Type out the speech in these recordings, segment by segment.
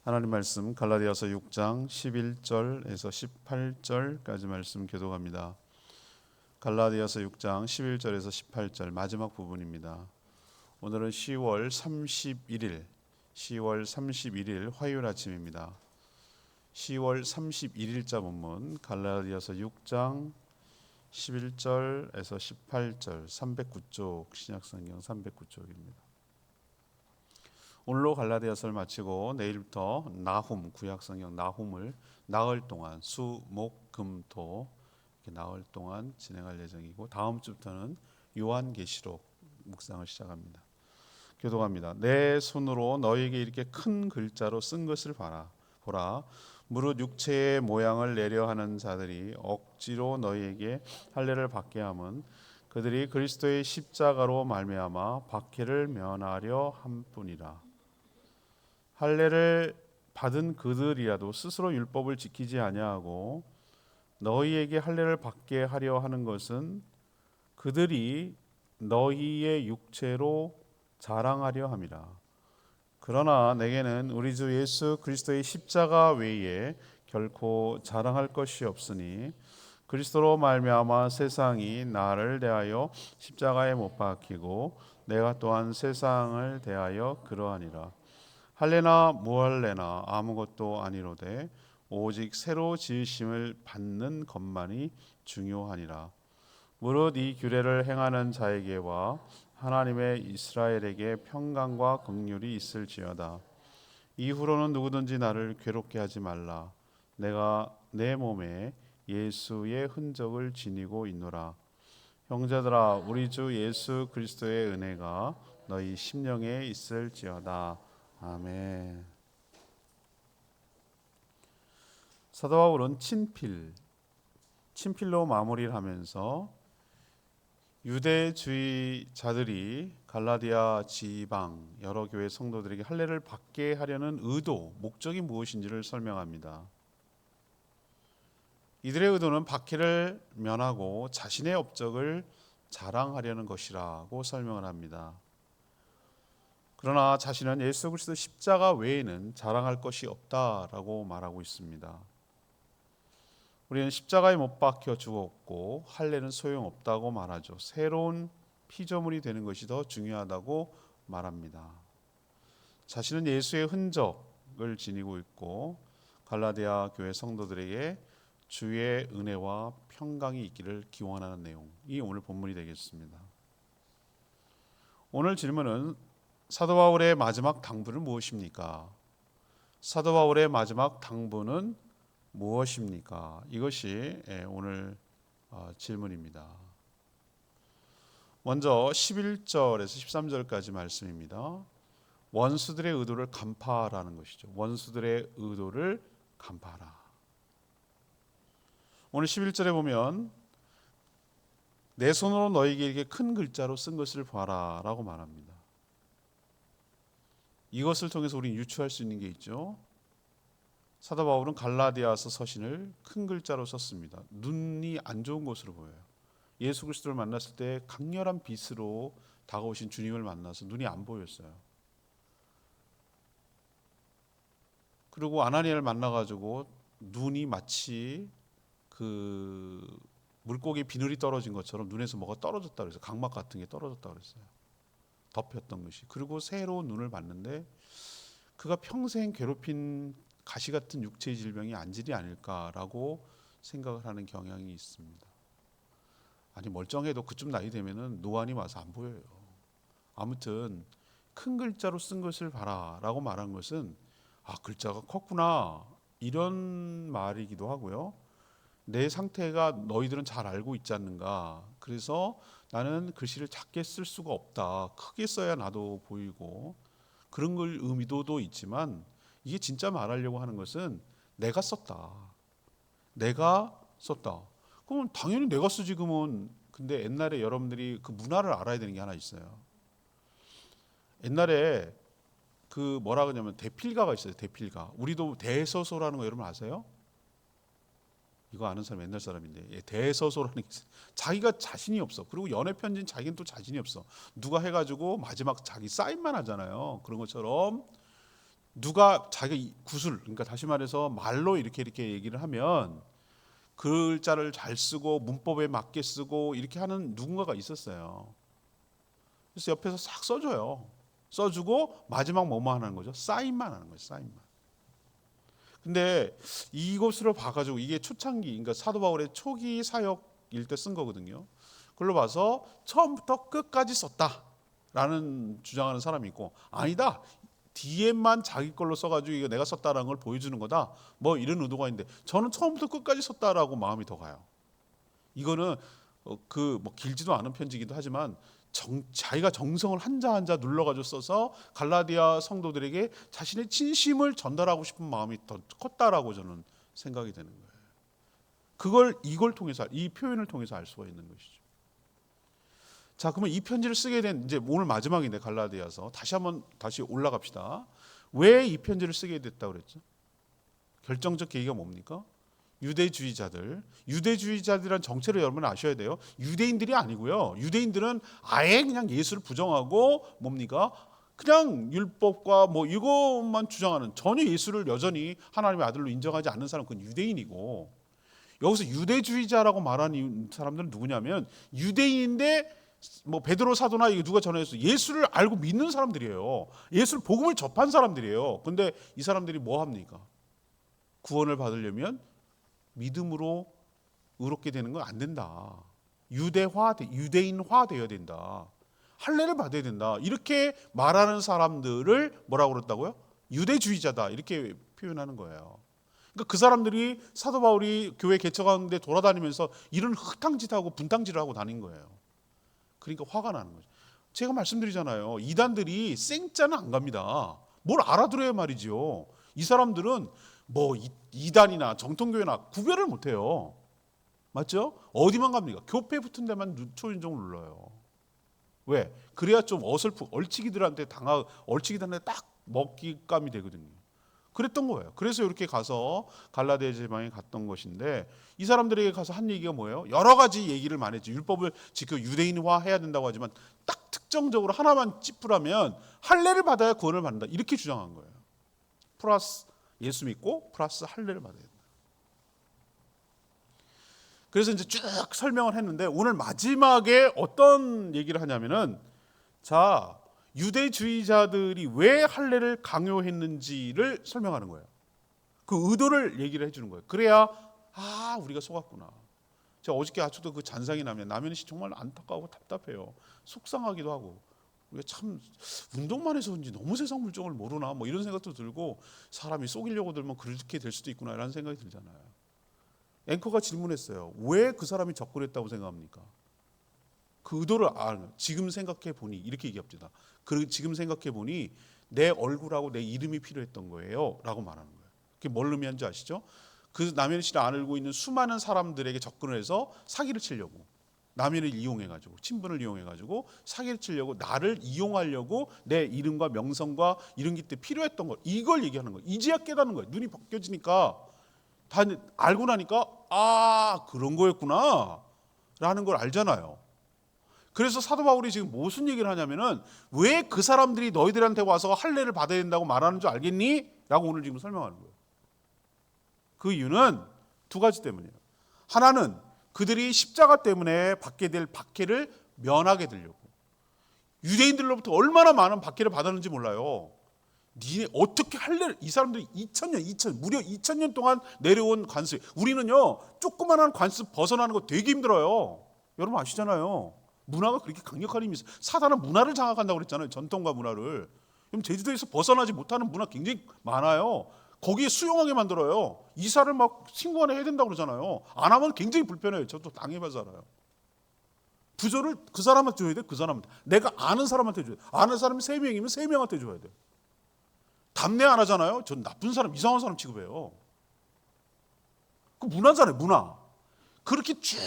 하나님 말씀 갈라디아서 6장 11절에서 18절까지 말씀 교독합니다. 갈라디아서 6장 11절에서 18절 마지막 부분입니다. 오늘은 10월 31일 화요일 아침입니다. 10월 31일자 본문 갈라디아서 6장 11절에서 18절 309쪽 신약성경 309쪽입니다. 오늘로 갈라디아서를 마치고 내일부터 나훔 구약성경 나훔을 나흘 동안 수, 목, 금, 토 이렇게 나흘 동안 진행할 예정이고 다음 주부터는 요한계시록 묵상을 시작합니다. 교독합니다. 내 손으로 너에게 이렇게 큰 글자로 쓴 것을 보라. 무릇 육체의 모양을 내려 하는 자들이 억지로 너희에게 할례를 받게 함은 그들이 그리스도의 십자가로 말미암아 박해를 면하려 함뿐이라. 할례를 받은 그들이라도 스스로 율법을 지키지 아니하고 너희에게 할례를 받게 하려 하는 것은 그들이 너희의 육체로 자랑하려 함이라. 그러나 내게는 우리 주 예수 그리스도의 십자가 외에 결코 자랑할 것이 없으니 그리스도로 말미암아 세상이 나를 대하여 십자가에 못 박히고 내가 또한 세상을 대하여 그러하니라. 할례나 무할례나 아무것도 아니로되 오직 새로 지으심을 받는 것만이 중요하니라. 무릇 이 규례를 행하는 자에게와 하나님의 이스라엘에게 평강과 긍휼이 있을지어다. 이후로는 누구든지 나를 괴롭게 하지 말라. 내가 내 몸에 예수의 흔적을 지니고 있노라. 형제들아, 우리 주 예수 그리스도의 은혜가 너희 심령에 있을지어다. 아멘. 사도 바울은 친필로 마무리를 하면서 유대주의자들이 갈라디아 지방 여러 교회 성도들에게 할례를 받게 하려는 의도, 목적이 무엇인지를 설명합니다. 이들의 의도는 박해를 면하고 자신의 업적을 자랑하려는 것이라고 설명을 합니다. 그러나 자신은 예수 그리스도 십자가 외에는 자랑할 것이 없다라고 말하고 있습니다. 우리는 십자가에 못 박혀 죽었고 할례는 소용없다고 말하죠. 새로운 피조물이 되는 것이 더 중요하다고 말합니다. 자신은 예수의 흔적을 지니고 있고 갈라디아 교회 성도들에게 주의 은혜와 평강이 있기를 기원하는 내용이 오늘 본문이 되겠습니다. 오늘 질문은 사도 바울의 마지막 당부는 무엇입니까? 사도 바울의 마지막 당부는 무엇입니까? 이것이 오늘 질문입니다. 먼저 11절에서 13절까지 말씀입니다. 원수들의 의도를 간파하라는 것이죠. 원수들의 의도를 간파하라. 오늘 11절에 보면 내 손으로 너에게 이렇게 큰 글자로 쓴 것을 봐라 라고 말합니다. 이것을 통해서 우리는 유추할 수 있는 게 있죠. 사도 바울은 갈라디아서 서신을 큰 글자로 썼습니다. 눈이 안 좋은 것으로 보여요. 예수 그리스도를 만났을 때 강렬한 빛으로 다가오신 주님을 만나서 눈이 안 보였어요. 그리고 아나니아를 만나가지고 눈이 마치 그 물고기 비늘이 떨어진 것처럼 눈에서 뭐가 떨어졌다 그래서 각막 같은 게 떨어졌다 그랬어요. 덮였던 것이. 그리고 새로운 눈을 봤는데 그가 평생 괴롭힌 가시 같은 육체의 질병이 안질이 아닐까라고 생각을 하는 경향이 있습니다. 아니 멀쩡해도 그쯤 나이 되면은 노안이 와서 안 보여요. 아무튼 큰 글자로 쓴 것을 봐라라고 말한 것은 글자가 컸구나 이런 말이기도 하고요. 내 상태가 너희들은 잘 알고 있지 않는가. 그래서 나는 글씨를 작게 쓸 수가 없다. 크게 써야 나도 보이고 그런 걸 의미도 있지만 이게 진짜 말하려고 하는 것은 내가 썼다. 내가 썼다. 그럼 당연히 내가 쓰지 그러면. 근데 옛날에 여러분들이 그 문화를 알아야 되는 게 하나 있어요. 옛날에 그 뭐라 그러냐면 대필가가 있어요. 대필가. 우리도 대서소라는 거 여러분 아세요? 이거 아는 사람 옛날 사람인데 대서소라는 게 있어요. 자기가 자신이 없어. 그리고 연애 편지는 자기는 또 자신이 없어. 누가 해가지고 마지막 자기 사인만 하잖아요. 그런 것처럼 누가 자기 구술, 그러니까 다시 말해서 말로 이렇게 얘기를 하면 글자를 잘 쓰고 문법에 맞게 쓰고 이렇게 하는 누군가가 있었어요. 그래서 옆에서 싹 써줘요. 써주고 마지막 뭐만 하는 거죠? 사인만 하는 거예요. 사인만. 근데 이것으로 봐가지고 이게 초창기, 그러니까 사도 바울의 초기 사역일 때 쓴 거거든요. 그걸로 봐서 처음부터 끝까지 썼다라는 주장하는 사람이 있고, 아니다, 뒤에만 자기 걸로 써가지고 이거 내가 썼다라는 걸 보여주는 거다, 뭐 이런 의도가 있는데, 저는 처음부터 끝까지 썼다라고 마음이 더 가요. 이거는 그 뭐 길지도 않은 편지기도 하지만 자기가 정성을 한자 한자 눌러가지고 써서 갈라디아 성도들에게 자신의 진심을 전달하고 싶은 마음이 더 컸다라고 저는 생각이 되는 거예요. 그걸 이걸 통해서, 이 표현을 통해서 알 수가 있는 것이죠. 자, 그러면 이 편지를 쓰게 된, 이제 오늘 마지막인데 갈라디아서 다시 올라갑시다. 왜 이 편지를 쓰게 됐다고 그랬죠? 결정적 계기가 뭡니까? 유대주의자들이란 정체를 여러분 아셔야 돼요. 유대인들이 아니고요. 유대인들은 아예 그냥 예수를 부정하고 뭡니까? 그냥 율법과 뭐 이것만 주장하는, 전혀 예수를 여전히 하나님의 아들로 인정하지 않는 사람, 그건 유대인이고, 여기서 유대주의자라고 말하는 사람들은 누구냐면 유대인인데 뭐 베드로 사도나 이거 누가 전해서 예수를 알고 믿는 사람들이에요. 예수를 복음을 접한 사람들이에요. 근데 이 사람들이 뭐 합니까? 구원을 받으려면 믿음으로 의롭게 되는 건 안 된다. 유대인화 되어야 된다. 할례를 받아야 된다. 이렇게 말하는 사람들을 뭐라고 그랬다고요? 유대주의자다. 이렇게 표현하는 거예요. 그러니까 그 사람들이 사도 바울이 교회 개척하는데 돌아다니면서 이런 흙탕짓하고 분탕질을 하고 다닌 거예요. 그러니까 화가 나는 거죠. 제가 말씀드리잖아요. 이단들이 생짜는 안 갑니다. 뭘 알아들어야 말이죠. 이 사람들은 뭐 이단이나 정통교회나 구별을 못해요. 맞죠? 어디만 갑니까? 교패 붙은 데만 초인종을 눌러요. 왜? 그래야 좀 얼치기들한테 딱 먹잇감이 되거든요. 그랬던 거예요. 그래서 이렇게 가서 갈라디아 지방에 갔던 것인데, 이 사람들에게 가서 한 얘기가 뭐예요? 여러 가지 얘기를 많이 했죠. 율법을 지켜 유대인화 해야 된다고 하지만 딱 특정적으로 하나만 짚으라면 할례를 받아야 구원을 받는다. 이렇게 주장한 거예요. 플러스 예수 믿고 플러스 할례를 받아야 된다. 그래서 이제 쭉 설명을 했는데, 오늘 마지막에 어떤 얘기를 하냐면은, 자, 유대주의자들이 왜 할례를 강요했는지를 설명하는 거예요. 그 의도를 얘기를 해주는 거예요. 그래야 우리가 속았구나. 제가 어저께 아침도 그 잔상이 나면 정말 안타까워 답답해요. 속상하기도 하고, 우리가 참 운동만 해서 그런지 너무 세상 물정을 모르나 뭐 이런 생각도 들고, 사람이 속이려고 들면 그렇게 될 수도 있구나 이런 생각이 들잖아요. 앵커가 질문했어요. 왜 그 사람이 접근했다고 생각합니까? 그 의도를 지금 생각해 보니 이렇게 얘기합니다. 지금 생각해 보니 내 얼굴하고 내 이름이 필요했던 거예요 라고 말하는 거예요. 그게 뭘 의미하는지 아시죠? 그 남현 씨를 안 알고 있는 수많은 사람들에게 접근을 해서 사기를 치려고, 남현을 이용해가지고, 친분을 이용해가지고 사기를 치려고, 나를 이용하려고 내 이름과 명성과 이런 게 필요했던 거, 이걸 얘기하는 거예요. 이제야 깨닫는 거예요. 눈이 벗겨지니까, 다 알고 나니까 그런 거였구나 라는 걸 알잖아요. 그래서 사도 바울이 지금 무슨 얘기를 하냐면은, 왜 그 사람들이 너희들한테 와서 할례를 받아야 된다고 말하는 줄 알겠니? 라고 오늘 지금 설명하는 거예요. 그 이유는 두 가지 때문이에요. 하나는 그들이 십자가 때문에 받게 될 박해를 면하게 되려고. 유대인들로부터 얼마나 많은 박해를 받았는지 몰라요. 니네 어떻게 할례를, 이 사람들이 무려 2000년 동안 내려온 관습, 우리는요 조그만한 관습 벗어나는 거 되게 힘들어요. 여러분 아시잖아요. 문화가 그렇게 강력한 힘이 있어요. 사단은 문화를 장악한다고 그랬잖아요. 전통과 문화를. 그럼 제주도에서 벗어나지 못하는 문화 굉장히 많아요. 거기에 수용하게 만들어요. 이사를 막 신고안에 해야 된다고 그러잖아요. 안 하면 굉장히 불편해요. 저도 당해봐서 알아요. 부조를 그 사람한테 줘야 돼. 그 사람한테. 내가 아는 사람한테 줘야 돼. 아는 사람이 3명이면 3명한테 줘야 돼. 답례 안 하잖아요. 전 나쁜 사람, 이상한 사람 취급해요. 그 문화잖아요. 문화. 그렇게 쭉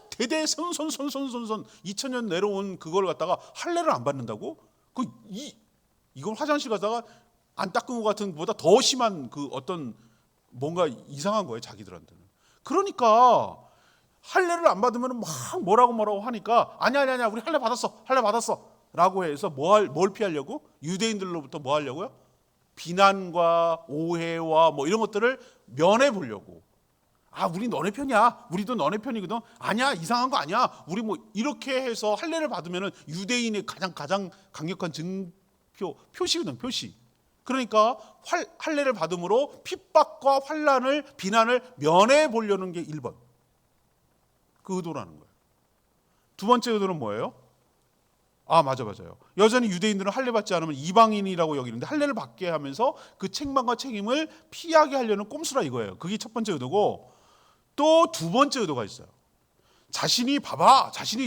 대대 선선 2000년 내려온 그걸 갖다가 할례를 안 받는다고? 이걸 화장실 가다가 안 닦은 것 같은 것보다 더 심한 그 어떤 뭔가 이상한 거예요. 자기들한테는. 그러니까 할례를 안 받으면 막 뭐라고 하니까 아니야 우리 할례 받았어 라고 해서 뭘 피하려고? 유대인들로부터 뭐 하려고요? 비난과 오해와 뭐 이런 것들을 면해 보려고. 아, 우리 너네 편이야. 우리도 너네 편이거든. 아니야, 이상한 거 아니야. 우리 뭐 이렇게 해서 할례를 받으면은 유대인의 가장 강력한 표시거든, 표시. 그러니까 할례를 받음으로 핍박과 환난을 비난을 면해 보려는 게 1번. 그 의도라는 거예요. 두 번째 의도는 뭐예요? 아, 맞아요. 여전히 유대인들은 할례 받지 않으면 이방인이라고 여기는데 할례를 받게 하면서 그 책망과 책임을 피하게 하려는 꼼수라 이거예요. 그게 첫 번째 의도고, 또 두 번째 의도가 있어요. 자신이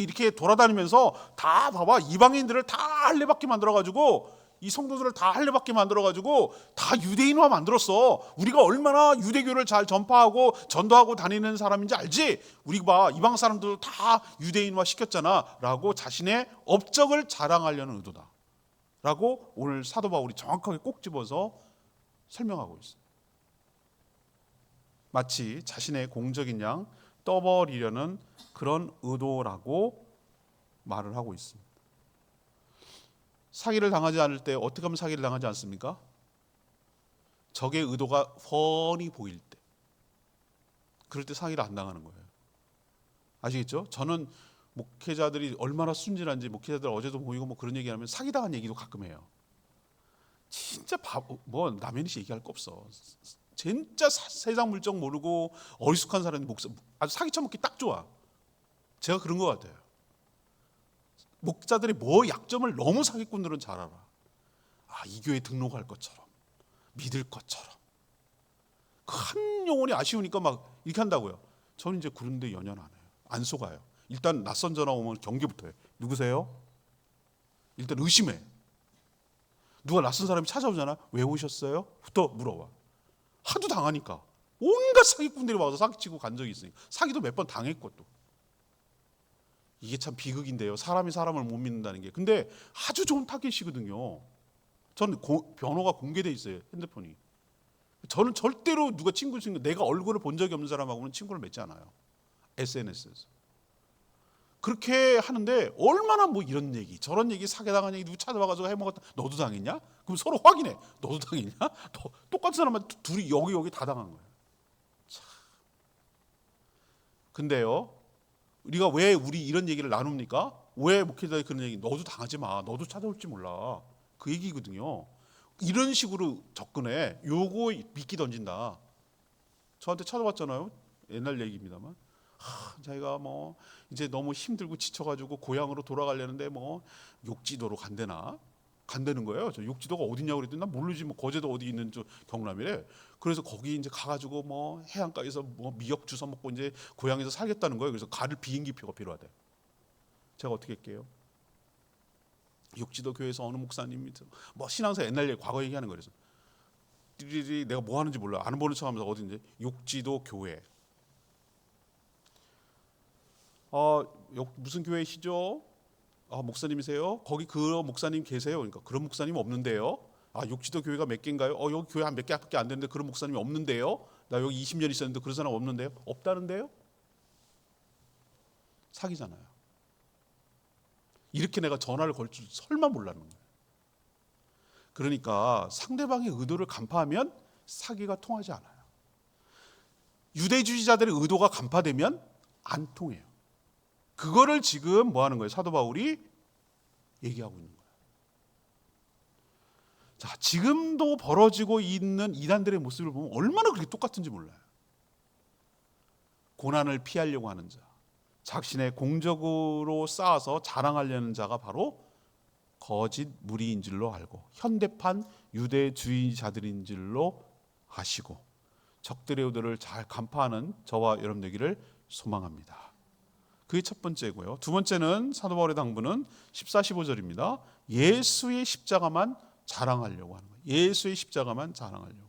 이렇게 돌아다니면서 다 봐봐, 이방인들을 다 할례 받게 만들어 가지고, 이 성도들을 다 할례 받게 만들어 가지고 다 유대인화 만들었어. 우리가 얼마나 유대교를 잘 전파하고 전도하고 다니는 사람인지 알지? 우리 봐, 이방 사람들도 다 유대인화 시켰잖아 라고 자신의 업적을 자랑하려는 의도다 라고 오늘 사도 바울이 정확하게 꼭 집어서 설명하고 있어요. 마치 자신의 공적인 양 떠버리려는 그런 의도라고 말을 하고 있습니다. 사기를 당하지 않을 때 어떻게 하면 사기를 당하지 않습니까? 적의 의도가 훤히 보일 때, 그럴 때 사기를 안 당하는 거예요. 아시겠죠? 저는 목회자들이 얼마나 순진한지, 목회자들 어제도 모이고 뭐 그런 얘기하면 사기당한 얘기도 가끔 해요. 진짜 뭐 남의 일 얘기할 거 없어. 진짜 세상 물정 모르고 어리숙한 사람이 아주 사기 쳐먹기 딱 좋아. 제가 그런 것 같아요. 목자들이 뭐 약점을 너무 사기꾼들은 잘 알아. 아, 이 교회 등록할 것처럼, 믿을 것처럼. 그 한 영혼이 아쉬우니까 막 이렇게 한다고요. 저는 이제 그런데 연연 안 해요. 안 속아요. 일단 낯선 전화 오면 경계부터 해. 누구세요? 일단 의심해. 누가 낯선 사람이 찾아오잖아. 왜 오셨어요? 부터 물어봐. 하도 당하니까. 온갖 사기꾼들이 와서 사기치고 간 적이 있으니까. 사기도 몇 번 당했고 또. 이게 참 비극인데요. 사람이 사람을 못 믿는다는 게. 근데 아주 좋은 타겟이거든요. 저는 번호가 공개돼 있어요. 핸드폰이. 저는 절대로 누가 친구 내가 얼굴을 본 적이 없는 사람하고는 친구를 맺지 않아요. SNS에서. 그렇게 하는데 얼마나 뭐 이런 얘기 저런 얘기 사기당한 얘기 누구 찾아와가지고 해먹었다. 너도 당했냐? 그럼 서로 확인해. 너도 당했냐? 똑같은 사람한테 둘이 여기 다 당한 거예요. 참. 근데요. 우리가 왜 이런 얘기를 나눕니까? 왜 목회자들이 그런 얘기, 너도 당하지 마. 너도 찾아올지 몰라. 그 얘기거든요. 이런 식으로 접근해. 요거 미끼 던진다. 저한테 찾아왔잖아요. 옛날 얘기입니다만. 자기가 뭐 이제 너무 힘들고 지쳐가지고 고향으로 돌아가려는데 뭐 욕지도로 간다는 거예요. 저 욕지도가 어디냐고 그랬더니 난 모르지. 뭐 거제도 어디 있는 경남이래. 그래서 거기 이제 가가지고 뭐 해안가에서 뭐 미역 주워 먹고 이제 고향에서 살겠다는 거예요. 그래서 가를 비행기표가 필요하대. 제가 어떻게 할게요? 욕지도 교회에서 어느 목사님이 뭐 신앙사 옛날 얘기 과거 얘기하는 거래서 내가 뭐 하는지 몰라. 안 보는 척하면서 어딘지 욕지도 교회. 무슨 교회시죠? 목사님이세요? 거기 그 목사님 계세요? 그러니까 그런 목사님 없는데요. 욕지도 교회가 몇 개인가요? 여기 교회 한 몇 개밖에 안 되는데 그런 목사님이 없는데요. 나 여기 20년 있었는데 그런 사람 없는데요. 없다는데요? 사기잖아요. 이렇게 내가 전화를 걸 줄 설마 몰랐는 거예요. 그러니까 상대방의 의도를 간파하면 사기가 통하지 않아요. 유대주의자들의 의도가 간파되면 안 통해요. 그거를 지금 뭐 하는 거예요? 사도 바울이 얘기하고 있는 거예요. 자, 지금도 벌어지고 있는 이단들의 모습을 보면 얼마나 그렇게 똑같은지 몰라요. 고난을 피하려고 하는 자, 자신의 공적으로 쌓아서 자랑하려는 자가 바로 거짓 무리인 줄로 알고 현대판 유대주의자들인 줄로 아시고 적들의 의도를 잘 간파하는 저와 여러분 되기를 소망합니다. 그게 첫 번째고요. 두 번째는 사도 바울의 당부는 14, 15절입니다. 예수의 십자가만 자랑하려고 하는 거예요. 예수의 십자가만 자랑하려고.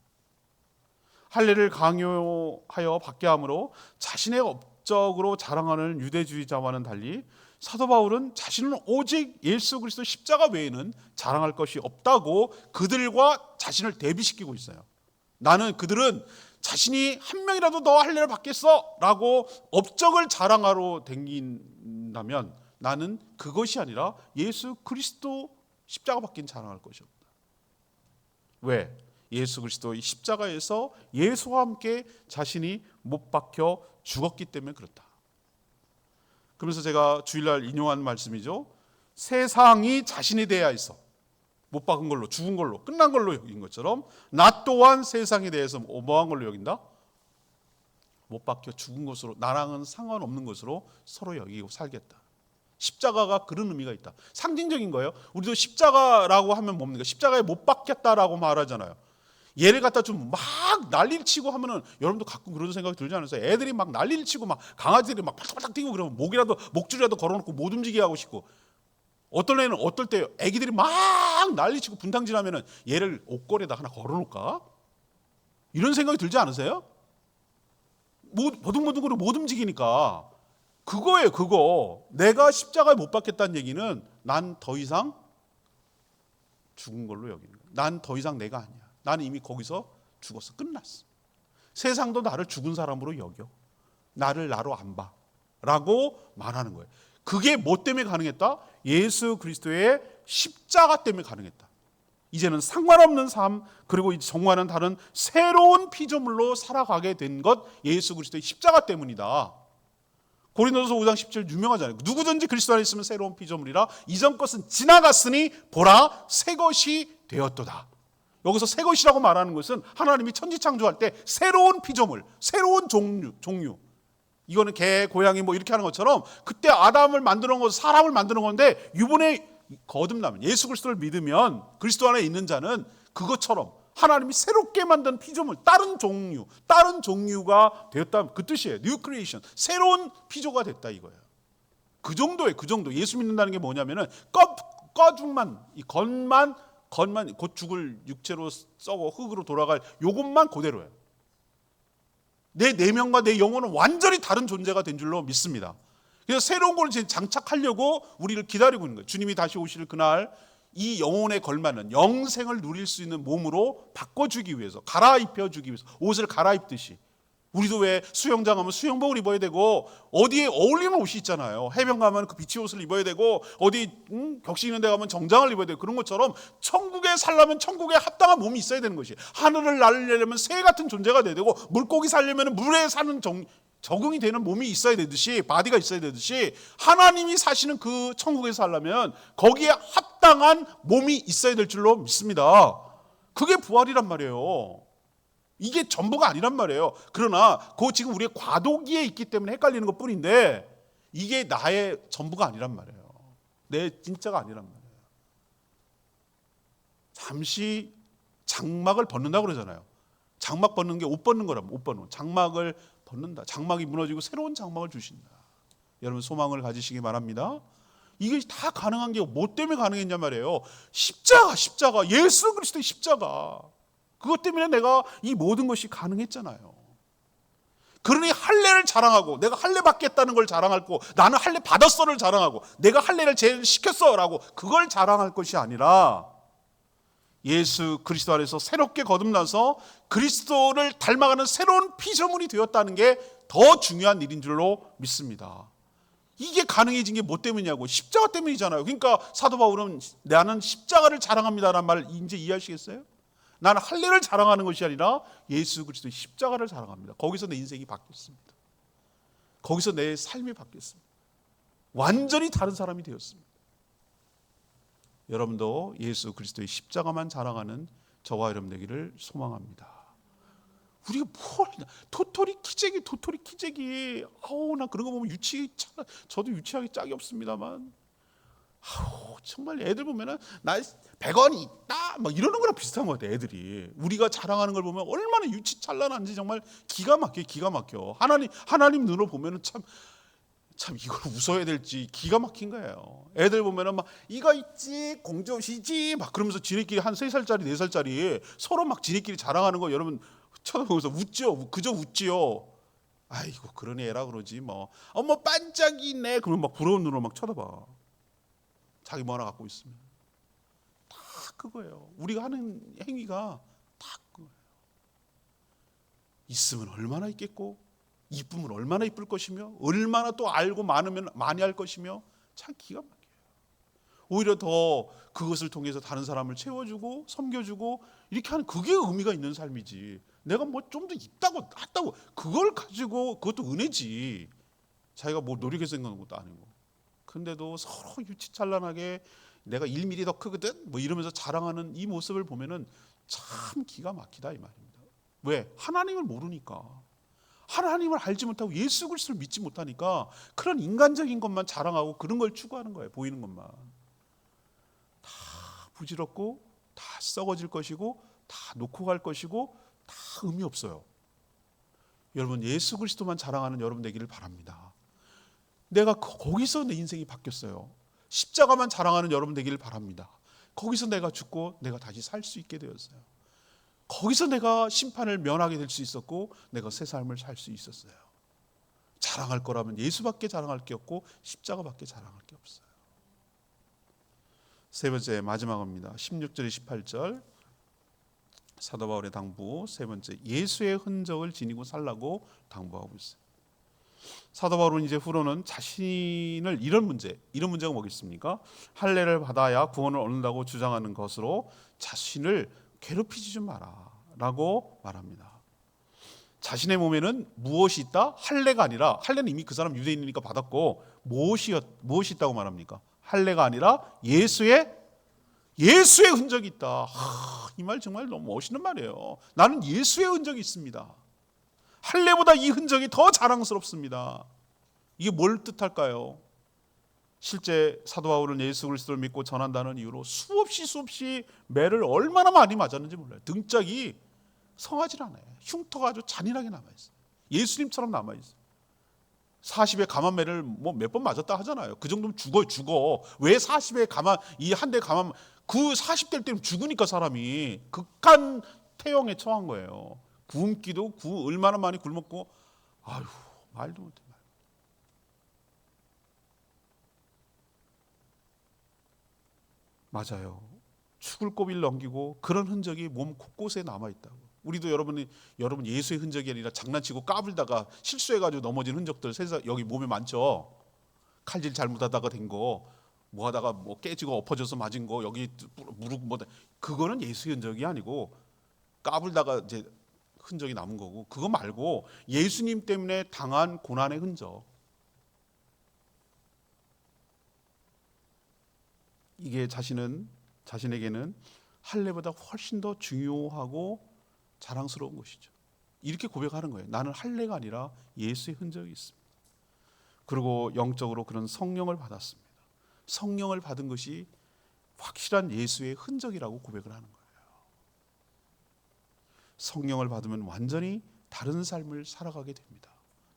할례를 강요하여 받게 함으로 자신의 업적으로 자랑하는 유대주의자와는 달리 사도 바울은 자신은 오직 예수 그리스도 십자가 외에는 자랑할 것이 없다고 그들과 자신을 대비시키고 있어요. 그들은 자신이 한 명이라도 더 할례를 받겠어 라고 업적을 자랑하러 댕긴다면 나는 그것이 아니라 예수 그리스도 십자가 밖엔 자랑할 것이 없다. 왜? 예수 그리스도의 십자가에서 예수와 함께 자신이 못 박혀 죽었기 때문에 그렇다. 그러면서 제가 주일날 인용한 말씀이죠. 세상이 자신에 대하여서 못 박은 걸로, 죽은 걸로, 끝난 걸로 여긴 것처럼 나 또한 세상에 대해서 뭐한 걸로 여긴다? 못 박혀 죽은 것으로, 나랑은 상관없는 것으로 서로 여기고 살겠다. 십자가가 그런 의미가 있다. 상징적인 거예요. 우리도 십자가라고 하면 뭡니까? 십자가에 못 박혔다라고 말하잖아요. 얘를 갖다 좀 막 난리를 치고 하면은, 여러분도 가끔 그런 생각이 들지 않으세요? 애들이 막 난리를 치고 막 강아지들이 막 팔딱팔딱 뛰고 그러면 목줄이라도 걸어놓고 못 움직이게 하고 싶고, 어떨 애는 어떨 때 애기들이 막 난리치고 분탕질하면은 얘를 옷걸이에다 하나 걸어놓을까? 이런 생각이 들지 않으세요? 버둥버둥거리고 못 움직이니까. 그거예요, 그거. 내가 십자가에 못 박혔다는 얘기는 난 더 이상 죽은 걸로 여기는 거예요. 난 더 이상 내가 아니야. 나는 이미 거기서 죽었어. 끝났어. 세상도 나를 죽은 사람으로 여겨. 나를 나로 안 봐. 라고 말하는 거예요. 그게 뭐 때문에 가능했다? 예수 그리스도의 십자가 때문에 가능했다. 이제는 상관없는 삶, 그리고 정과는 다른 새로운 피조물로 살아가게 된 것, 예수 그리스도의 십자가 때문이다. 고린도서 5장 17 유명하잖아요. 누구든지 그리스도 안에 있으면 새로운 피조물이라 이전 것은 지나갔으니 보라 새 것이 되었도다. 여기서 새 것이라고 말하는 것은 하나님이 천지 창조할 때 새로운 피조물, 새로운 종류. 이거는 개, 고양이 뭐 이렇게 하는 것처럼 그때 아담을 만드는 것, 사람을 만드는 건데, 이번에 거듭나면, 예수 그리스도를 믿으면 그리스도 안에 있는 자는 그것처럼 하나님이 새롭게 만든 피조물, 다른 종류가 되었다. 그 뜻이에요. New creation. 새로운 피조가 됐다 이거예요. 그 정도예요. 그 정도. 예수 믿는다는 게 뭐냐면은 겉만, 이 겉만 곧 죽을 육체로 썩어 흙으로 돌아갈 요것만 그대로예요. 내 내면과 내 영혼은 완전히 다른 존재가 된 줄로 믿습니다. 그래서 새로운 걸 장착하려고 우리를 기다리고 있는 거예요. 주님이 다시 오실 그날 이 영혼에 걸맞는 영생을 누릴 수 있는 몸으로 바꿔주기 위해서, 갈아입혀주기 위해서, 옷을 갈아입듯이. 우리도 왜 수영장 가면 수영복을 입어야 되고, 어디에 어울리는 옷이 있잖아요. 해변 가면 그 비치 옷을 입어야 되고, 어디 격식 있는 데 가면 정장을 입어야 되고, 그런 것처럼 천국에 살려면 천국에 합당한 몸이 있어야 되는 것이, 하늘을 날려면 새 같은 존재가 돼야 되고, 물고기 살려면 물에 사는 적응이 되는 몸이 있어야 되듯이, 바디가 있어야 되듯이, 하나님이 사시는 그 천국에서 살려면 거기에 합당한 몸이 있어야 될 줄로 믿습니다. 그게 부활이란 말이에요. 이게 전부가 아니란 말이에요. 그러나 그거 지금 우리의 과도기에 있기 때문에 헷갈리는 것 뿐인데, 이게 나의 전부가 아니란 말이에요. 내 진짜가 아니란 말이에요. 잠시 장막을 벗는다고 그러잖아요. 장막 벗는 게 옷 벗는 거라면, 옷 벗는 거. 장막을 벗는다. 장막이 무너지고 새로운 장막을 주신다. 여러분 소망을 가지시기 바랍니다. 이게 다 가능한 게 뭐 때문에 가능했냐 말이에요. 십자가, 예수 그리스도의 십자가. 그것 때문에 내가 이 모든 것이 가능했잖아요. 그러니 할례를 자랑하고, 내가 할례 받겠다는 걸 자랑할 거, 나는 할례 받았어를 자랑하고, 내가 할례를 제일 시켰어라고 그걸 자랑할 것이 아니라, 예수 그리스도 안에서 새롭게 거듭나서 그리스도를 닮아가는 새로운 피조물이 되었다는 게 더 중요한 일인 줄로 믿습니다. 이게 가능해진 게 뭐 때문이냐고, 십자가 때문이잖아요. 그러니까 사도 바울은 나는 십자가를 자랑합니다라는 말을 이제 이해하시겠어요? 나는 할례를 자랑하는 것이 아니라 예수 그리스도의 십자가를 자랑합니다. 거기서 내 인생이 바뀌었습니다. 거기서 내 삶이 바뀌었습니다. 완전히 다른 사람이 되었습니다. 여러분도 예수 그리스도의 십자가만 자랑하는 저와 여러분 되기를 소망합니다. 우리가 뭘 도토리 키재기 아우 나 그런 거 보면 저도 유치하기 짝이 없습니다만, 아우 정말 애들 보면은 나 100원이 있다 막 이러는 거랑 비슷한 것 같아요. 애들이 우리가 자랑하는 걸 보면 얼마나 유치찬란한지 정말 기가 막혀. 하나님 눈으로 보면은 참 이걸 웃어야 될지 기가 막힌 거예요. 애들 보면은 막 이거 있지, 공주시지 막 그러면서 지네끼리 한 3살짜리 4살짜리 서로 막 지네끼리 자랑하는 거 여러분 쳐다보면서 웃죠. 그저 웃지요. 아이고 그런 애라 그러지 뭐. 어머 반짝이네. 그러면 막 부러운 눈으로 막 쳐다봐. 자기 뭐 하나 갖고 있으면. 다 그거예요. 우리가 하는 행위가 다 그거예요. 있으면 얼마나 있겠고, 이쁘면 얼마나 이쁠 것이며, 얼마나 또 알고 많으면 많이 할 것이며, 참 기가 막혀요. 오히려 더 그것을 통해서 다른 사람을 채워주고 섬겨주고 이렇게 하는 그게 의미가 있는 삶이지. 내가 뭐 좀 더 있다고 낫다고 그걸 가지고 그것도 은혜지. 자기가 뭐 노력해서 생각하는 것도 아니고. 근데도 서로 유치찬란하게 내가 1mm 더 크거든 뭐 이러면서 자랑하는 이 모습을 보면은 참 기가 막히다 이 말입니다. 왜? 하나님을 모르니까. 하나님을 알지 못하고 예수 그리스도를 믿지 못하니까 그런 인간적인 것만 자랑하고 그런 걸 추구하는 거예요. 보이는 것만. 다 부질없고 다 썩어질 것이고 다 놓고 갈 것이고 다 의미 없어요. 여러분 예수 그리스도만 자랑하는 여러분 되기를 바랍니다. 내가 거기서 내 인생이 바뀌었어요. 십자가만 자랑하는 여러분 되기를 바랍니다. 거기서 내가 죽고 내가 다시 살 수 있게 되었어요. 거기서 내가 심판을 면하게 될 수 있었고 내가 새 삶을 살 수 있었어요. 자랑할 거라면 예수밖에 자랑할 게 없고 십자가밖에 자랑할 게 없어요. 세 번째 마지막입니다. 16절 18절 사도 바울의 당부 세 번째 예수의 흔적을 지니고 살라고 당부하고 있어요. 사도 바울은 이제 후로는 자신을 이런 문제가 뭐겠습니까? 할례를 받아야 구원을 얻는다고 주장하는 것으로 자신을 괴롭히지 좀 마라 라고 말합니다. 자신의 몸에는 무엇이 있다? 할례가 아니라, 할례는 이미 그 사람 유대인이니까 받았고 무엇이 있다고 말합니까? 할례가 아니라 예수의 흔적이 있다. 이 말 정말 너무 멋있는 말이에요. 나는 예수의 흔적이 있습니다. 할례보다 이 흔적이 더 자랑스럽습니다. 이게 뭘 뜻할까요? 실제 사도 바울은 예수 그리스도를 믿고 전한다는 이유로 수없이 매를 얼마나 많이 맞았는지 몰라요. 등짝이 성하질 않아요. 흉터가 아주 잔인하게 남아있어요. 예수님처럼 남아있어요. 40에 감한 매를 뭐 몇 번 맞았다 하잖아요. 그 정도면 죽어. 왜 40에 감한 이 한 대 감한 그 40대 때면 죽으니까 사람이 극한 태형에 처한 거예요. 굶기도 얼마나 많이 굶었고 아유 말도 못해. 맞아요. 죽을 고비를 넘기고 그런 흔적이 몸 곳곳에 남아 있다고. 우리도 여러분 예수의 흔적이 아니라 장난치고 까불다가 실수해가지고 넘어진 흔적들 세상 여기 몸에 많죠. 칼질 잘못하다가 된 거, 뭐 하다가 뭐 깨지고 엎어져서 맞은 거 여기 무릎 뭐 그거는 예수의 흔적이 아니고 까불다가 이제 흔적이 남은 거고 그거 말고 예수님 때문에 당한 고난의 흔적. 이게 자신에게는 할례보다 훨씬 더 중요하고 자랑스러운 것이죠. 이렇게 고백하는 거예요. 나는 할례가 아니라 예수의 흔적이 있습니다. 그리고 영적으로 그런 성령을 받았습니다. 성령을 받은 것이 확실한 예수의 흔적이라고 고백을 하는 거예요. 성령을 받으면 완전히 다른 삶을 살아가게 됩니다.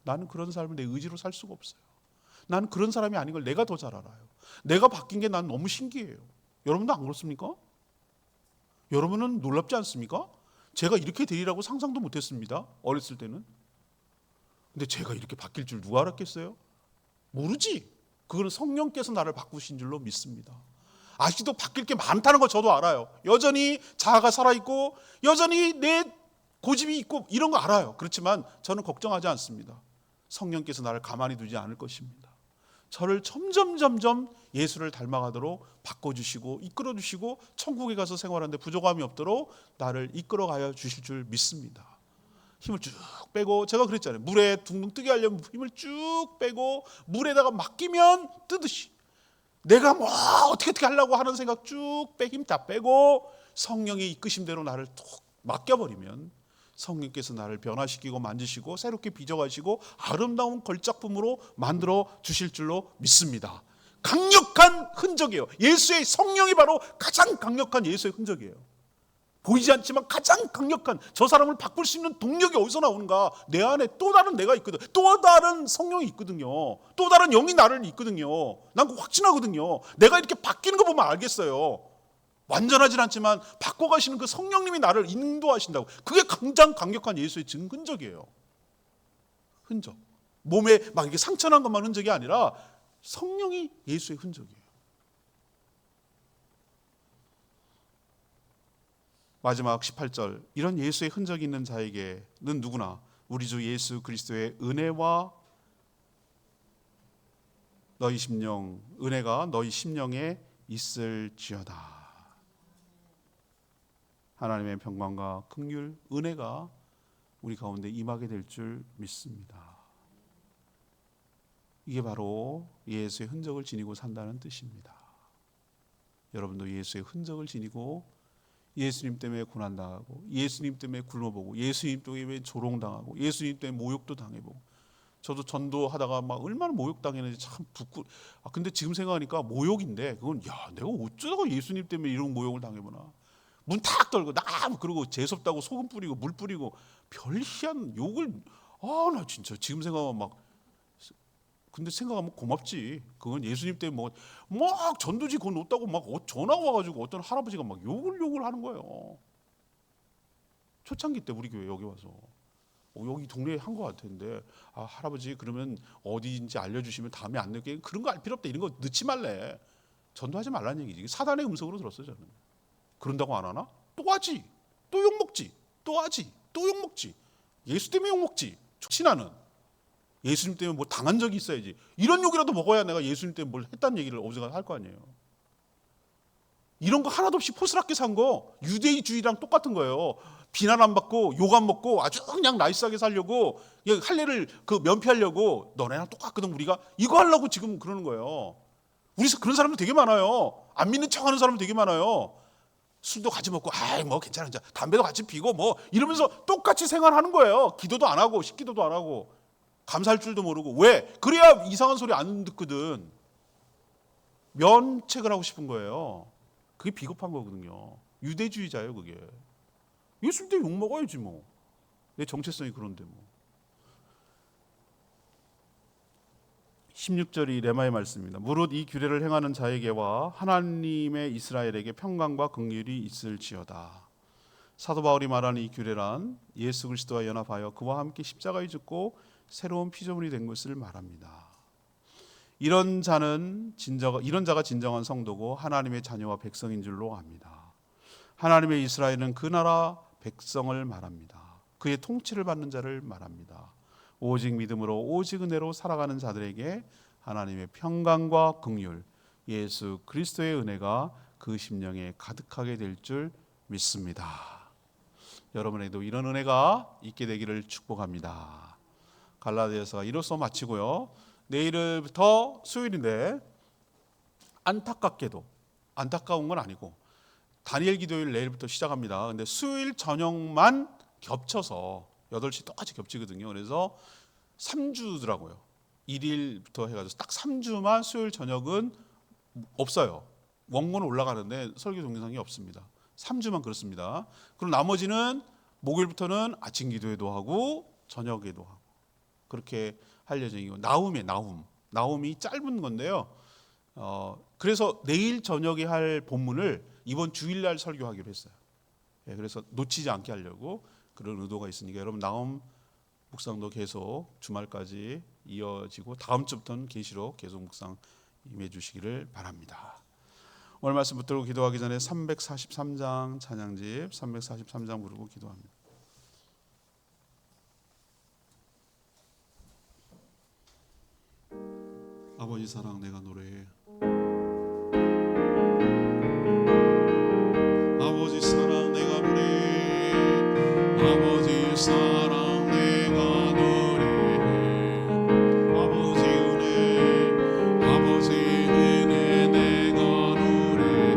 나는 그런 삶을 내 의지로 살 수가 없어요. 나는 그런 사람이 아닌 걸 내가 더 잘 알아요. 내가 바뀐 게 난 너무 신기해요. 여러분도 안 그렇습니까? 여러분은 놀랍지 않습니까? 제가 이렇게 되리라고 상상도 못했습니다. 어렸을 때는. 근데 제가 이렇게 바뀔 줄 누가 알았겠어요? 모르지. 그거는 성령께서 나를 바꾸신 줄로 믿습니다. 아직도 바뀔 게 많다는 거 저도 알아요. 여전히 자아가 살아있고 여전히 내 고집이 있고 이런 거 알아요. 그렇지만 저는 걱정하지 않습니다. 성령께서 나를 가만히 두지 않을 것입니다. 저를 점점 예수를 닮아가도록 바꿔주시고 이끌어주시고 천국에 가서 생활하는데 부족함이 없도록 나를 이끌어가여 주실 줄 믿습니다. 힘을 쭉 빼고 제가 그랬잖아요. 물에 둥둥 뜨게 하려면 힘을 쭉 빼고 물에다가 맡기면 뜨듯이 내가 뭐 어떻게 하려고 하는 생각 쭉 빼 힘 다 빼고 성령의 이끄심대로 나를 툭 맡겨버리면 성령께서 나를 변화시키고 만지시고 새롭게 빚어가시고 아름다운 걸작품으로 만들어 주실 줄로 믿습니다. 강력한 흔적이에요. 예수의 성령이 바로 가장 강력한 예수의 흔적이에요. 보이지 않지만 가장 강력한 저 사람을 바꿀 수 있는 동력이 어디서 나오는가? 내 안에 또 다른 내가 있거든. 또 다른 성령이 있거든요. 또 다른 영이 나를 있거든요. 난 그거 확신하거든요. 내가 이렇게 바뀌는 거 보면 알겠어요. 완전하진 않지만 바꿔가시는 그 성령님이 나를 인도하신다고. 그게 가장 강력한 예수의 흔적이에요. 흔적. 몸에 막 이렇게 상처난 것만 흔적이 아니라 성령이 예수의 흔적이에요. 마지막 18절. 이런 예수의 흔적이 있는 자에게는 누구나 우리 주 예수 그리스도의 은혜가 너희 심령에 있을지어다. 하나님의 평강과 긍휼, 은혜가 우리 가운데 임하게 될 줄 믿습니다. 이게 바로 예수의 흔적을 지니고 산다는 뜻입니다. 여러분도 예수의 흔적을 지니고 예수님 때문에 고난당하고 예수님 때문에 굶어보고 예수님 때문에 조롱당하고 예수님 때문에 모욕도 당해보고, 저도 전도하다가 막 얼마나 모욕당했는지 참 근데 지금 생각하니까 모욕인데 그건 내가 어쩌다가 예수님 때문에 이런 모욕을 당해보나. 문 탁 떨고 그러고 재수없다고 소금 뿌리고 물 뿌리고 별 희한 욕을 나 진짜 지금 생각하면 막, 근데 생각하면 고맙지. 그건 예수님 때문에 막 전도지 곧 없다고 막 전화가 와가지고 어떤 할아버지가 막 욕을 하는 거예요. 초창기 때 우리 교회 여기 와서 여기 동네에 한 것 같은데, 할아버지 그러면 어디인지 알려주시면 다음에 안 늦게, 그런 거 알 필요 없다, 이런 거 넣지 말래, 전도하지 말라는 얘기지. 사단의 음성으로 들었어요 저는. 그런다고 안 하나? 또 하지, 또 욕먹지, 또 하지, 또 욕먹지. 예수 때문에 욕먹지. 신하는 예수님 때문에 뭐 당한 적이 있어야지. 이런 욕이라도 먹어야 내가 예수님 때문에 뭘 했다는 얘기를 어디서 할 거 아니에요. 이런 거 하나도 없이 포스럽게 산 거 유대주의랑 똑같은 거예요. 비난 안 받고 욕 안 먹고 아주 그냥 나이스하게 살려고, 할례를 면피하려고. 너네랑 똑같거든 우리가. 이거 하려고 지금 그러는 거예요. 우리 그런 사람들 되게 많아요. 안 믿는 척하는 사람들 되게 많아요. 술도 같이 먹고 뭐 괜찮아, 담배도 같이 피고 뭐 이러면서 똑같이 생활하는 거예요. 기도도 안 하고 식기도도 안 하고 감사할 줄도 모르고. 왜? 그래야 이상한 소리 안 듣거든. 면책을 하고 싶은 거예요. 그게 비겁한 거거든요. 유대주의자예요 그게. 예수님 때 욕 먹어야지 뭐. 내 정체성이 그런데 뭐. 16절이 레마의 말씀입니다. 무릇 이 규례를 행하는 자에게와 하나님의 이스라엘에게 평강과 긍휼이 있을지어다. 사도 바울이 말하는 이 규례란 예수 그리스도와 연합하여 그와 함께 십자가에 죽고 새로운 피조물이 된 것을 말합니다. 이런 자가 진정한 성도고 하나님의 자녀와 백성인 줄로 압니다. 하나님의 이스라엘은 그 나라 백성을 말합니다. 그의 통치를 받는 자를 말합니다. 오직 믿음으로 오직 은혜로 살아가는 자들에게 하나님의 평강과 긍휼, 예수 그리스도의 은혜가 그 심령에 가득하게 될 줄 믿습니다. 여러분에게도 이런 은혜가 있게 되기를 축복합니다. 갈라디아서가 이로써 마치고요. 내일부터 수요일인데, 안타깝게도, 안타까운 건 아니고 다니엘 기도일 내일부터 시작합니다. 근데 수요일 저녁만 겹쳐서 8시 똑같이 겹치거든요. 그래서 3주더라고요. 1일부터 해가지고 딱 3주만 수요일 저녁은 없어요. 원고는 올라가는데 설교 동영상이 없습니다. 3주만 그렇습니다. 그리고 나머지는 목요일부터는 아침 기도회도 하고 저녁에도 하고 그렇게 할 예정이고, 나움이 짧은 건데요. 그래서 내일 저녁에 할 본문을 이번 주일날 설교하기로 했어요. 그래서 놓치지 않게 하려고 그런 의도가 있으니까 여러분 나움 묵상도 계속 주말까지 이어지고 다음 주부터는 계시록 계속 묵상 임해 주시기를 바랍니다. 오늘 말씀 붙들고 기도하기 전에 343장 찬양집 343장 부르고 기도합니다. 아버지 사랑 내가 노래해. 아버지 사랑 내가 노래해. 아버지 사랑 내가 노래해. 아버지 은혜 내가 노래해.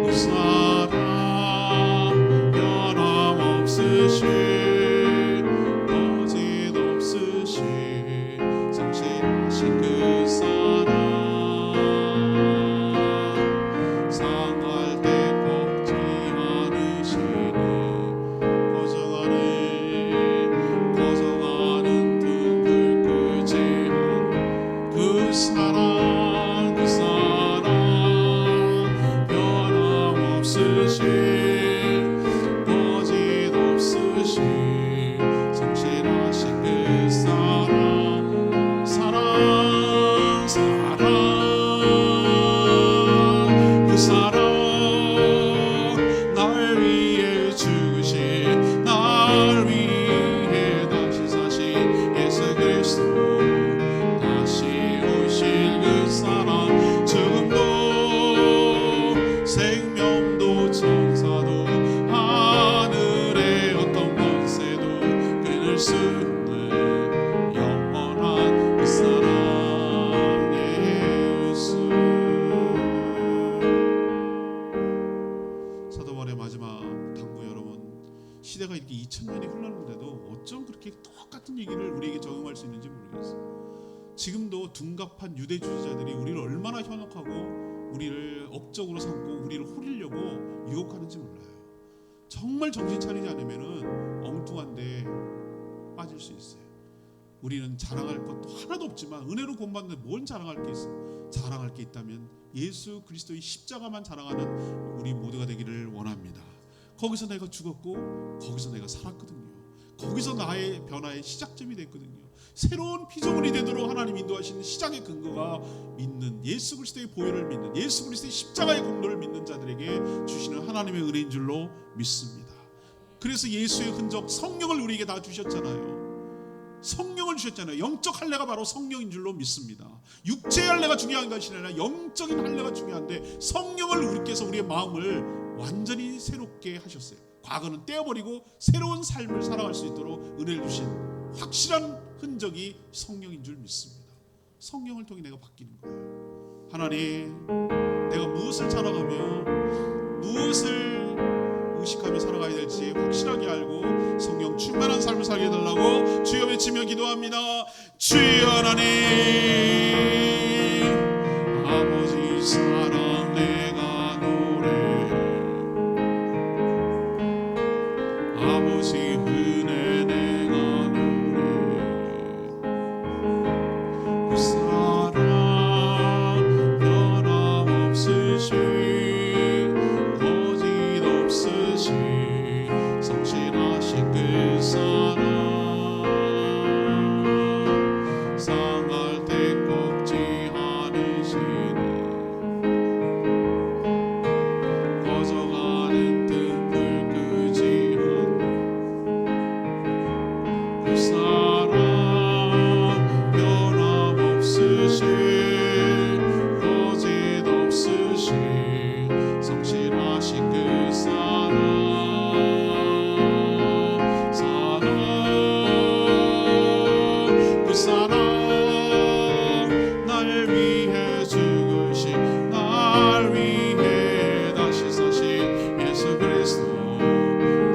그 사랑 변함없으신 그 사랑 상할 부활의 마지막 당부 여러분, 시대가 이렇게 2000년이 흘렀는데도 어쩜 그렇게 똑같은 얘기를 우리에게 적용할 수 있는지 모르겠어요. 지금도 둔갑한 유대주의자들이 우리를 얼마나 현혹하고 우리를 업적으로 삼고 우리를 호리려고 유혹하는지 몰라요. 정말 정신 차리지 않으면 엉뚱한데 빠질 수 있어요. 우리는 자랑할 것도 하나도 없지만 은혜로 구원받는데 뭔 자랑할 게 있어? 자랑할 게 있다면 예수 그리스도의 십자가만 자랑하는 우리 모두가 되기를 원합니다. 거기서 내가 죽었고 거기서 내가 살았거든요. 거기서 나의 변화의 시작점이 됐거든요. 새로운 피조물이 되도록 하나님 인도하시는 시작의 근거가 믿는 예수 그리스도의 보혈을 믿는 예수 그리스도의 십자가의 공로를 믿는 자들에게 주시는 하나님의 은혜인 줄로 믿습니다. 그래서 예수의 흔적 성령을 우리에게 다 주셨잖아요. 성령을 주셨잖아요. 영적 할례가 바로 성령인 줄로 믿습니다. 육체의 할례가 중요한 것이 아니라 영적인 할례가 중요한데 성령을 우리께서 우리의 마음을 완전히 새롭게 하셨어요. 과거는 떼어버리고 새로운 삶을 살아갈 수 있도록 은혜를 주신 확실한 흔적이 성령인 줄 믿습니다. 성령을 통해 내가 바뀌는 거예요. 하나님, 내가 무엇을 자랑하며 무엇을 의식하며 살아가야 될지 확실하게 알고 성령 충만한 삶을 살게 해달라고 주여 외치며 기도합니다. 주여 하나님, 아버지 사랑 내가 노래해, 아버지 은혜 내가 노래해, 그 사랑 변함없으시 성실하신 그 사랑, 상할 때 꺾지 않으시네, 꺼져가는 등불 끄지 않는 그 사랑 변함없으시 거짓 없으시 성실하신 그 사랑, 날 위해 죽으신 날 위해 다시 사신 예수 그리스도,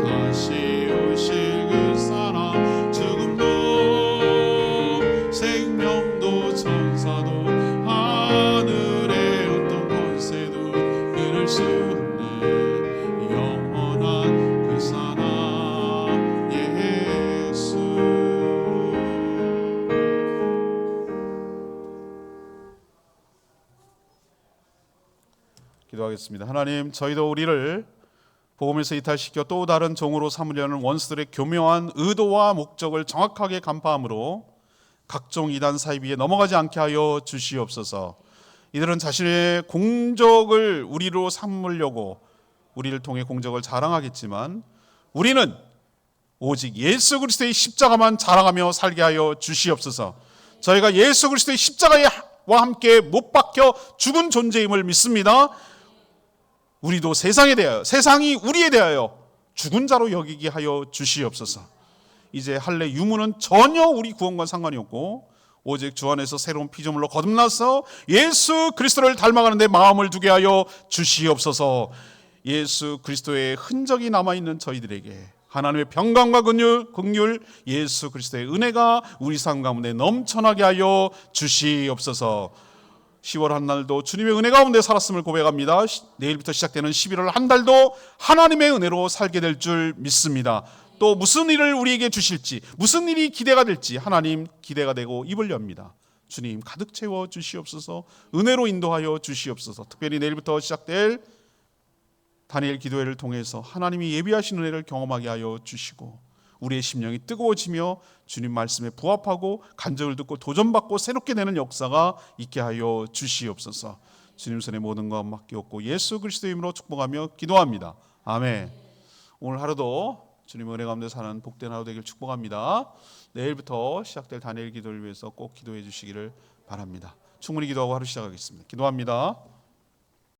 다시 오실 그 사랑, 죽음도 생명도 천사도 하늘의 어떤 권세도 끊을 수 없는 영원한 그 사랑 예수. 기도하겠습니다. 하나님, 저희도 우리를 복음에서 이탈시켜 또 다른 종으로 삼으려는 원수들의 교묘한 의도와 목적을 정확하게 간파함으로 각종 이단 사이비에 넘어가지 않게 하여 주시옵소서. 이들은 자신의 공적을 우리로 삼으려고 우리를 통해 공적을 자랑하겠지만 우리는 오직 예수 그리스도의 십자가만 자랑하며 살게 하여 주시옵소서. 저희가 예수 그리스도의 십자가와 함께 못 박혀 죽은 존재임을 믿습니다. 우리도 세상에 대하여, 세상이 우리에 대하여 죽은 자로 여기게 하여 주시옵소서. 이제 할례 유무는 전혀 우리 구원과 상관이 없고 오직 주 안에서 새로운 피조물로 거듭나서 예수 그리스도를 닮아가는 데 마음을 두게 하여 주시옵소서. 예수 그리스도의 흔적이 남아있는 저희들에게 하나님의 평강과 긍휼, 예수 그리스도의 은혜가 우리 삶 가운데 넘쳐나게 하여 주시옵소서. 10월 한 날도 주님의 은혜 가운데 살았음을 고백합니다. 내일부터 시작되는 11월 한 달도 하나님의 은혜로 살게 될 줄 믿습니다. 또 무슨 일을 우리에게 주실지, 무슨 일이 기대가 될지 하나님 기대가 되고 입을 엽니다. 주님 가득 채워 주시옵소서. 은혜로 인도하여 주시옵소서. 특별히 내일부터 시작될 다니엘 기도회를 통해서 하나님이 예비하신 은혜를 경험하게 하여 주시고 우리의 심령이 뜨거워지며 주님 말씀에 부합하고 간증을 듣고 도전받고 새롭게 되는 역사가 있게 하여 주시옵소서. 주님 손에 모든 것 맡기옵고 예수 그리스도의 이름으로 축복하며 기도합니다. 아멘. 오늘 하루도 주님의 은혜 가운데 사는 복된 하루 되길 축복합니다. 내일부터 시작될 다니엘 기도를 위해서 꼭 기도해 주시기를 바랍니다. 충분히 기도하고 하루 시작하겠습니다. 기도합니다.